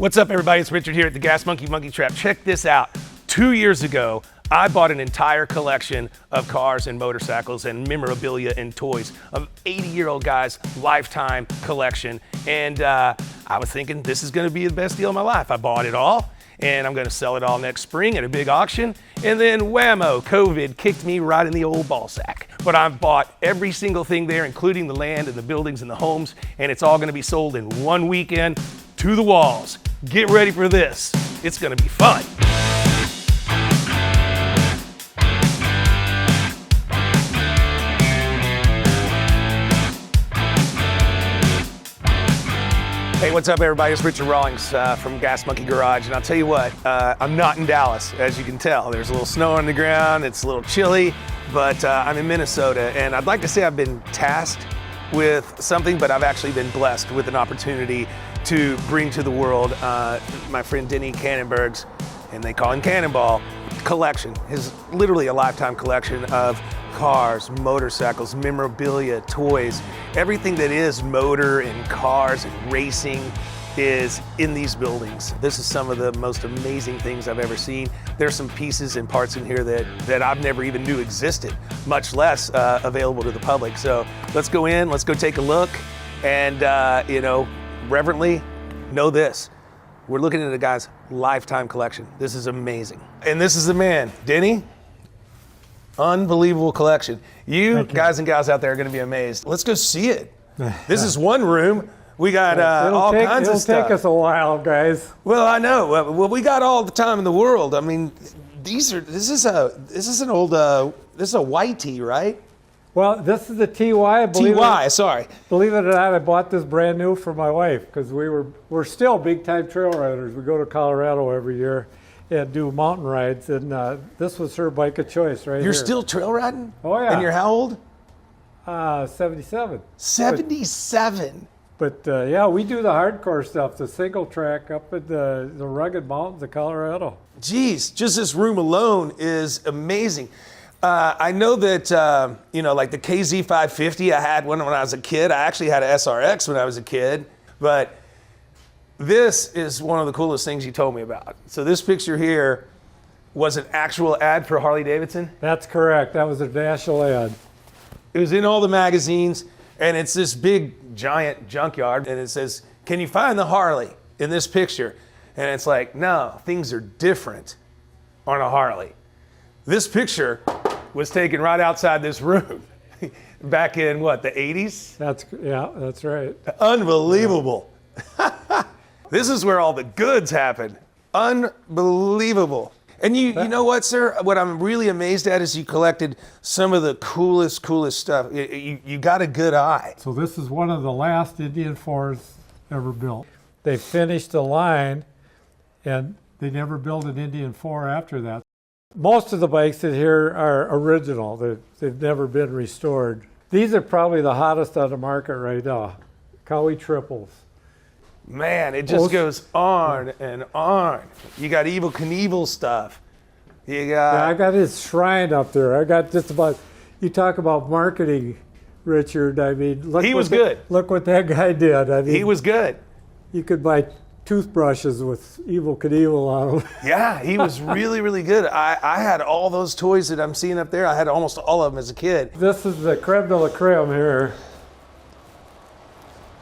What's up, everybody? It's Richard here at the Gas Monkey Monkey Trap. Check this out. 2 years ago, I bought an entire collection of cars and motorcycles and memorabilia and toys, of 80-year-old guy's lifetime collection. And I was thinking this is gonna be the best deal of my life. I bought it all, and I'm gonna sell it all next spring at a big auction. And then whammo, COVID kicked me right in the old ball sack. But I've bought every single thing there, including the land and the buildings and the homes, and it's all gonna be sold in one weekend to the walls. Get ready for this. It's gonna be fun. Hey, what's up, everybody? It's Richard Rawlings from Gas Monkey Garage, and I'll tell you what, I'm not in Dallas, as you can tell. There's a little snow on the ground, it's a little chilly, but I'm in Minnesota, and I'd like to say I've been tasked with something, but I've actually been blessed with an opportunity to bring to the world my friend Denny Kannenberg's, and they call him Kannonball, collection. His literally a lifetime collection of cars, motorcycles, memorabilia, toys, everything that is motor and cars and racing is in these buildings. This is some of the most amazing things I've ever seen. There's some pieces and parts in here that I've never even knew existed, much less available to the public. So let's go in, let's go take a look, and reverently know this. We're looking at a guy's lifetime collection. This is amazing. And this is the man, Denny. Unbelievable collection. You guys and gals out there are gonna be amazed. Let's go see it. This is one room. We got all kinds of stuff. It'll take us a while, guys. Well, I know. Well, we got all the time in the world. I mean, this is a YT, right? Well, this is the TY. Sorry. Believe it or not, I bought this brand new for my wife because we're still big time trail riders. We go to Colorado every year and do mountain rides, and this was her bike of choice right here. You're still trail riding? Oh yeah. And you're how old? 77. 77. But yeah, we do the hardcore stuff, the single track up in the rugged mountains of Colorado. Geez, just this room alone is amazing. I know that, like the KZ550, I had one when I was a kid. I actually had an SRX when I was a kid, but this is one of the coolest things you told me about. So this picture here was an actual ad for Harley Davidson? That's correct. That was a national ad. It was in all the magazines, and it's this big, giant junkyard, and it says, "Can you find the Harley in this picture?" And it's like, no, things are different on a Harley. This picture was taken right outside this room back in, what, the 80s? That's right. Unbelievable. Yeah. This is where all the goods happen. Unbelievable. And you know what, sir? What I'm really amazed at is you collected some of the coolest stuff. You got a good eye. So this is one of the last Indian 4s ever built. They finished the line, and they never built an Indian 4 after that. Most of the bikes in here are original. They've never been restored. These are probably the hottest on the market right now. Cowie triples. Man, it just goes on and on. You got Evel Knievel stuff. I got his shrine up there. I got just about, you talk about marketing, Richard. I mean, he was good. Look what that guy did. I mean, he was good. You could buy toothbrushes with Evel Knievel on them. Yeah, he was really, really good. I had all those toys that I'm seeing up there. I had almost all of them as a kid. This is the creme de la creme here.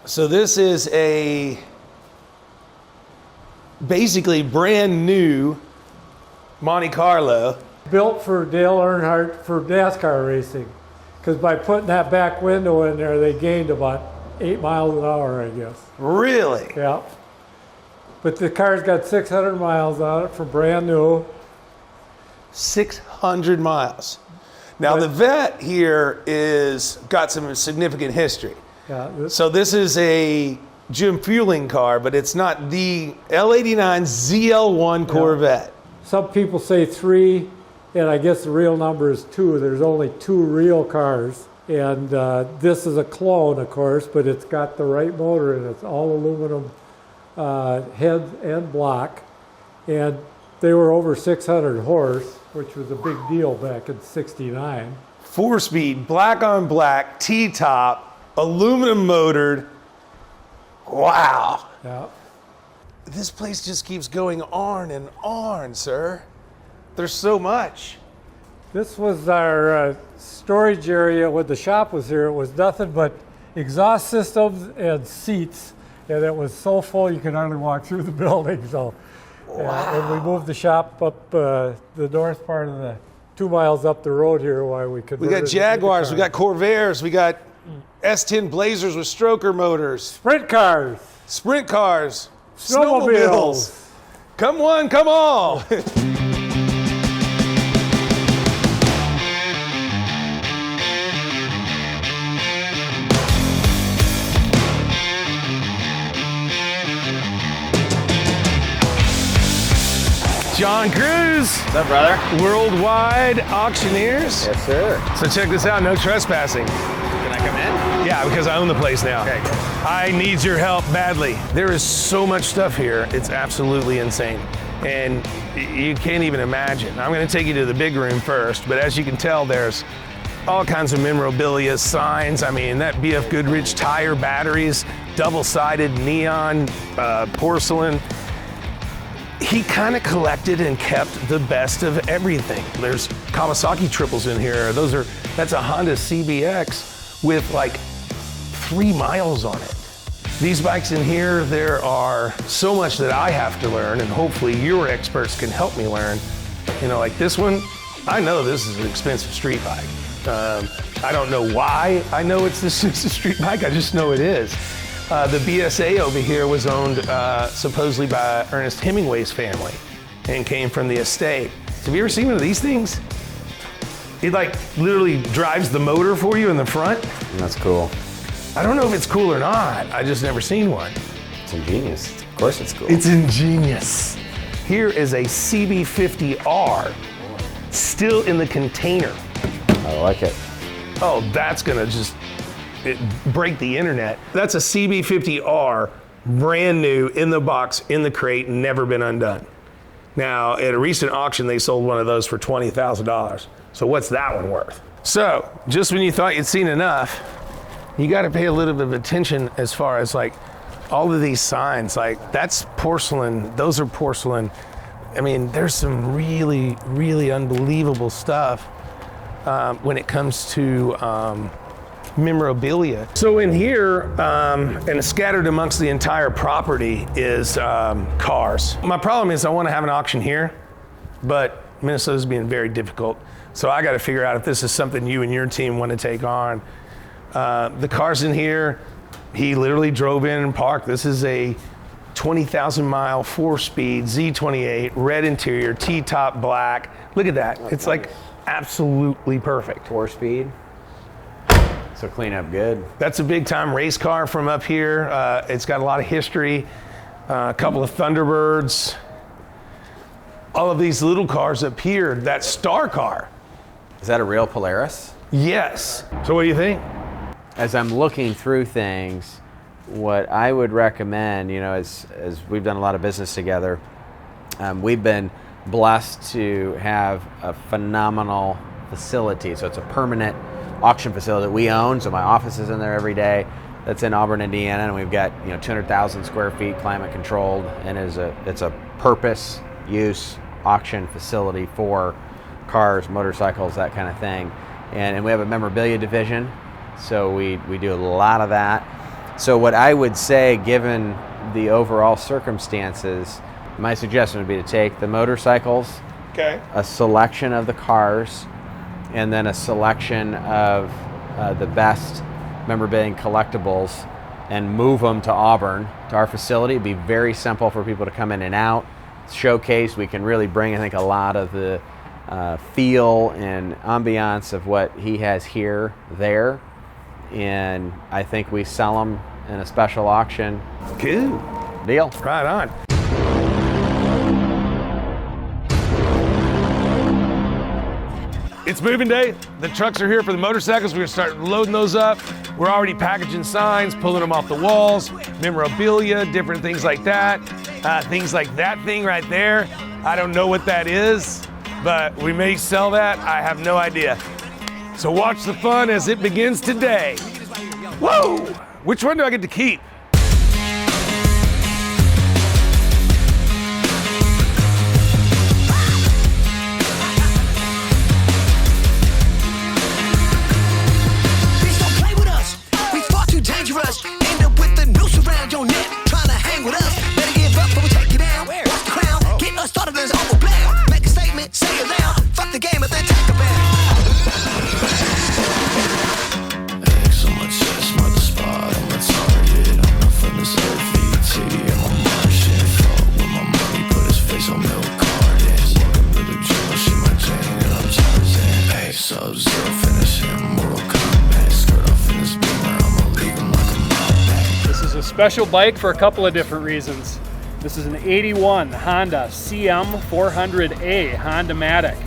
So this is a basically brand new Monte Carlo. Built for Dale Earnhardt for NASCAR racing. Because by putting that back window in there, they gained about 8 miles an hour, I guess. Really? Yeah. But the car's got 600 miles on it for brand new. 600 miles. Now the vet here is got some significant history. Yeah. So this is a Jim Fueling car, but it's not the L89 ZL1 Corvette. Some people say 3, and I guess the real number is 2. There's only 2 real cars. And this is a clone, of course, but it's got the right motor in it. It's all aluminum head and block. And they were over 600 horse, which was a big deal back in '69. 4-speed, black on black, T-top, aluminum motored. Wow. Yeah. this place just keeps going on and on, sir. There's so much. This was our storage area when the shop was here. It was nothing but exhaust systems and seats, and it was so full you could hardly walk through the building. So, and we moved the shop up the north part of the 2 miles up the road here while we could. We got Jaguars, we got Corvairs, we got S10 Blazers with stroker motors. Sprint cars. Snowmobiles. Come one, come all. John Cruz. What's up, brother? Worldwide Auctioneers. Yes, sir. So check this out, no trespassing. Can I come in? Yeah, because I own the place now. Okay, good. I need your help badly. There is so much stuff here, it's absolutely insane. And you can't even imagine. I'm gonna take you to the big room first, but as you can tell, there's all kinds of memorabilia, signs. I mean, that BF Goodrich tire batteries, double-sided neon porcelain. He kind of collected and kept the best of everything. There's Kawasaki triples in here. That's a Honda CBX with like 3 miles on it. These bikes in here, there are so much that I have to learn, and hopefully your experts can help me learn. You know, like this one, I know this is an expensive street bike. I don't know why I know it's this is a street bike, I just know it is. The BSA over here was owned supposedly by Ernest Hemingway's family and came from the estate. Have you ever seen one of these things? It like literally drives the motor for you in the front. That's cool. I don't know if it's cool or not. I just never seen one. It's ingenious. Of course it's cool. It's ingenious. Here is a CB50R still in the container. I like it. Oh, that's gonna just break the internet. That's a CB50R, brand new, in the box, in the crate, never been undone. Now, at a recent auction, they sold one of those for $20,000. So what's that one worth? So, just when you thought you'd seen enough, you gotta pay a little bit of attention as far as like all of these signs. Like, that's porcelain, those are porcelain. I mean, there's some really, really unbelievable stuff when it comes to memorabilia. So in here, and scattered amongst the entire property is cars. My problem is I want to have an auction here, but Minnesota's being very difficult. So I got to figure out if this is something you and your team want to take on. The cars in here, he literally drove in and parked. This is a 20,000 mile 4-speed Z28, red interior, T-top black. Look at that. It's like absolutely perfect. 4-speed. So clean up good. That's a big time race car from up here. It's got a lot of history, a couple of Thunderbirds. All of these little cars up here, that star car. Is that a real Polaris? Yes. So what do you think? As I'm looking through things, what I would recommend, you know, as we've done a lot of business together, we've been blessed to have a phenomenal facility. So it's a permanent auction facility that we own. So my office is in there every day. That's in Auburn, Indiana, and we've got 200,000 square feet, climate controlled, and it's a purpose use auction facility for cars, motorcycles, that kind of thing. And we have a memorabilia division, so we do a lot of that. So what I would say, given the overall circumstances, my suggestion would be to take the motorcycles, Okay. a selection of the cars, and then a selection of the best memorabilia and collectibles, and move them to Auburn, to our facility. It'd be very simple for people to come in and out. Showcase, we can really bring, I think, a lot of the feel and ambiance of what he has here, there, and I think we sell them in a special auction. Cool. Deal. Right on. It's moving day. The trucks are here for the motorcycles. We're gonna start loading those up. We're already packaging signs, pulling them off the walls, memorabilia, different things like that. Things like that thing right there. I don't know what that is, but we may sell that. I have no idea. So watch the fun as it begins today. Whoa! Which one do I get to keep? Special bike for a couple of different reasons. This is an 81 Honda CM400A Honda-matic.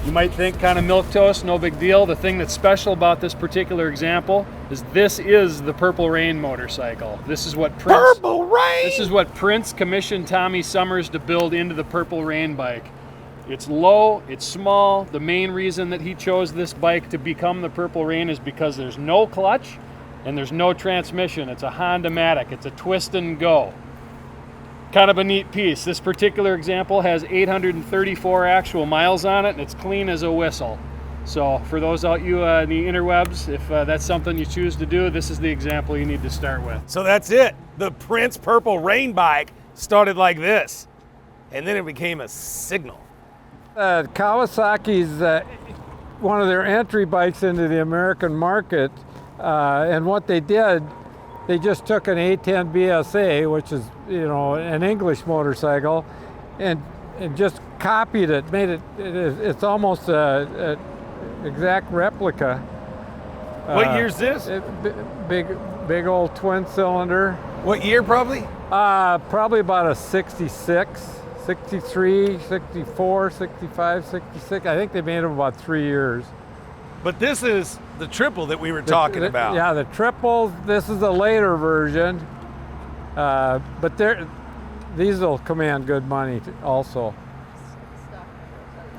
You might think kind of milquetoast, no big deal. The thing that's special about this particular example is this is the Purple Rain motorcycle. This is what Purple Rain! This is what Prince commissioned Tommy Summers to build into the Purple Rain bike. It's low, it's small. The main reason that he chose this bike to become the Purple Rain is because there's no clutch and there's no transmission. It's a Honda-matic. It's a twist and go. Kind of a neat piece. This particular example has 834 actual miles on it, and it's clean as a whistle. So for those out you in the interwebs, if that's something you choose to do, this is the example you need to start with. So that's it. The Prince Purple Rain bike started like this, and then it became a signal. Kawasaki's one of their entry bikes into the American market, and what they did, they just took an A10 BSA, which is, you know, an English motorcycle, and just copied it, made it, it's almost a exact replica. What year's this? Big old twin cylinder. What year probably? Probably about a 66, 63, 64, 65, 66. I think they made them about 3 years. But this is the triple that we were talking about. Yeah, the triples. This is a later version, but these will command good money also.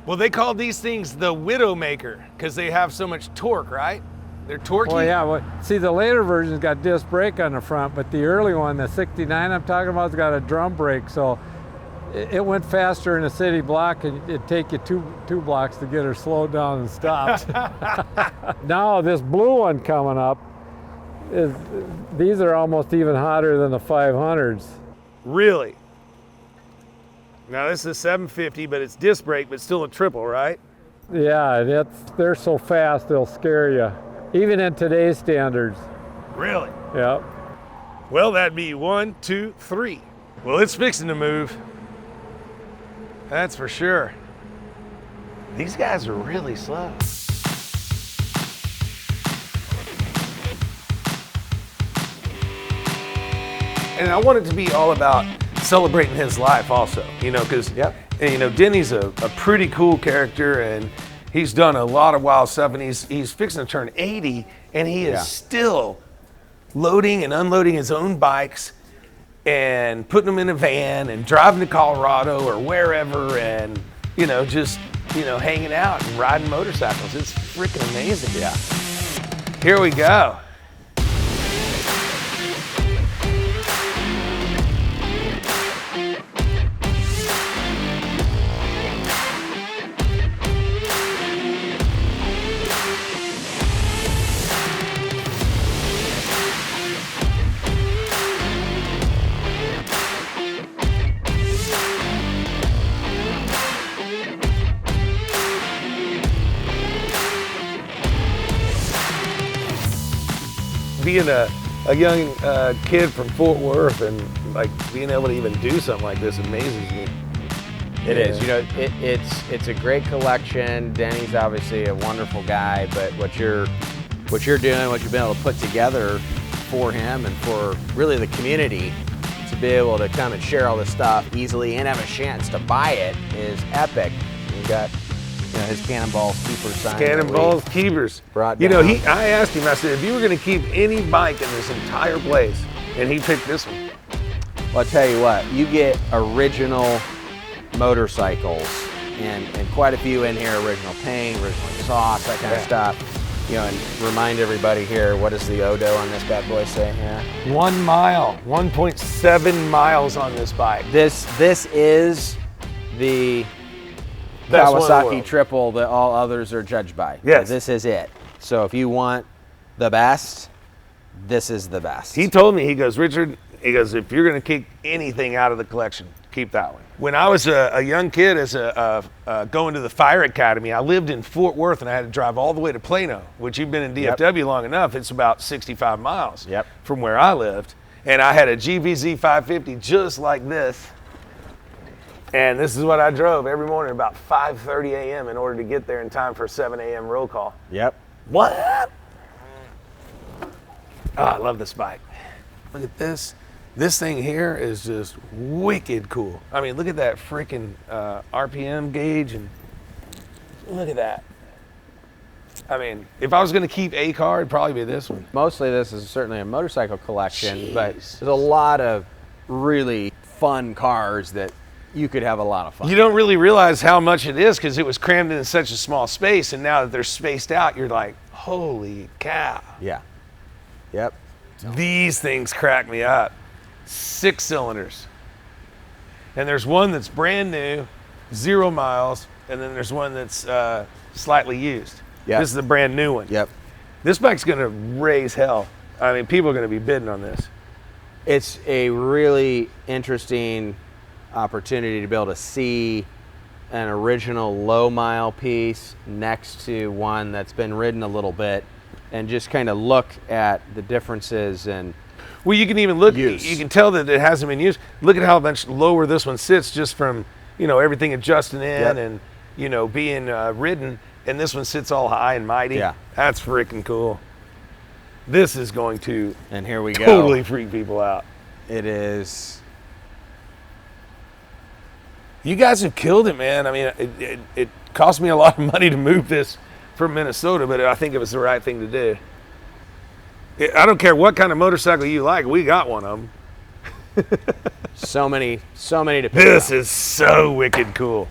Well, they call these things the Widowmaker because they have so much torque, right? They're torquey. Well, yeah. Well, see, the later version's got disc brake on the front, but the early one, the 69 I'm talking about, has got a drum brake, so it went faster in a city block, and it'd take you two blocks to get her slowed down and stopped. Now this blue one coming up, these are almost even hotter than the 500s. Really? Now this is a 750, but it's disc brake, but still a triple, right? Yeah, they're so fast they'll scare you, even in today's standards. Really? Yeah. Well, that'd be 1, 2, 3. Well, it's fixing to move. That's for sure. These guys are really slow. And I want it to be all about celebrating his life also, you know, because, you know, Denny's a pretty cool character, and he's done a lot of wild stuff, and he's fixing to turn 80, and he is still loading and unloading his own bikes and putting them in a van and driving to Colorado or wherever, and, you know, just, you know, hanging out and riding motorcycles. It's freaking amazing. Yeah. Here we go. Being a young kid from Fort Worth and like being able to even do something like this amazes me. It is, you know, it's a great collection. Denny's obviously a wonderful guy, but what you're doing, what you've been able to put together for him and for really the community to be able to come and share all this stuff easily and have a chance to buy it is epic. You got, you know, his Kannonball keeper sign. Kannonball's keepers. Brought you know, down. I asked him, I said, if you were going to keep any bike in this entire place, and he picked this one. Well, I'll tell you what, you get original motorcycles and quite a few in here, original paint, original exhaust, that kind of stuff. You know, and remind everybody here, what does the Odo on this bad boy say here? 1 mile, 1.7 miles on this bike. This is the Best one in the Kawasaki world. triple that all others are judged by. Yes. This is it. So if you want the best, this is the best. He told me, he goes, Richard, he goes, if you're going to keep anything out of the collection, keep that one. When I was a young kid, as going to the fire academy, I lived in Fort Worth, and I had to drive all the way to Plano, which you've been in DFW long enough. It's about 65 miles from where I lived. And I had a GVZ 550 just like this. And this is what I drove every morning about 5:30 a.m. in order to get there in time for 7 a.m. roll call. Yep. What? Oh, I love this bike. Look at this. This thing here is just wicked cool. I mean, look at that freaking RPM gauge, and look at that. I mean, if I was going to keep a car, it'd probably be this one. Mostly this is certainly a motorcycle collection, Jeez. but there's a lot of really fun cars that you could have a lot of fun. You don't really realize how much it is because it was crammed in such a small space, and now that they're spaced out, you're like, holy cow. Yeah. Yep. These things crack me up. 6 cylinders. And there's one that's brand new, 0 miles, and then there's one that's slightly used. Yep. This is a brand new one. Yep. This bike's gonna raise hell. I mean, people are gonna be bidding on this. It's a really interesting opportunity to be able to see an original low mile piece next to one that's been ridden a little bit and just kind of look at the differences. And Well, you can even look, use. you can tell that it hasn't been used. Look at how much lower this one sits just from, everything adjusting in Yep. and, being ridden. And this one sits all high and mighty. Yeah. That's freaking cool. This is going to and here we go. totally freak people out. It is. You guys have killed it, man. I mean, it cost me a lot of money to move this from Minnesota, but I think it was the right thing to do. I don't care what kind of motorcycle you like. We got one of them. So many to pick This out. is so wicked cool.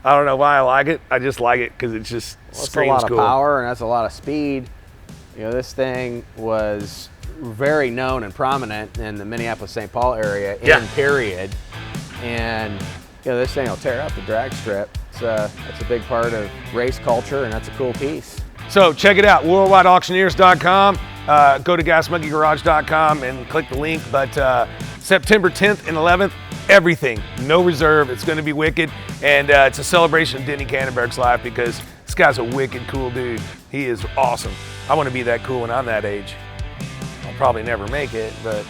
I don't know why I like it. I just like it because it just Well, it's a screams lot of cool. power and that's a lot of speed. This thing was very known and prominent in the Minneapolis-St. Paul area in period. And this thing will tear up the drag strip. That's a big part of race culture, and that's a cool piece. So check it out, worldwideauctioneers.com. Go to gasmonkeygarage.com and click the link. But September 10th and 11th, everything, no reserve. It's going to be wicked. And it's a celebration of Denny Kannenberg's life because this guy's a wicked cool dude. He is awesome. I want to be that cool when I'm that age. I'll probably never make it, but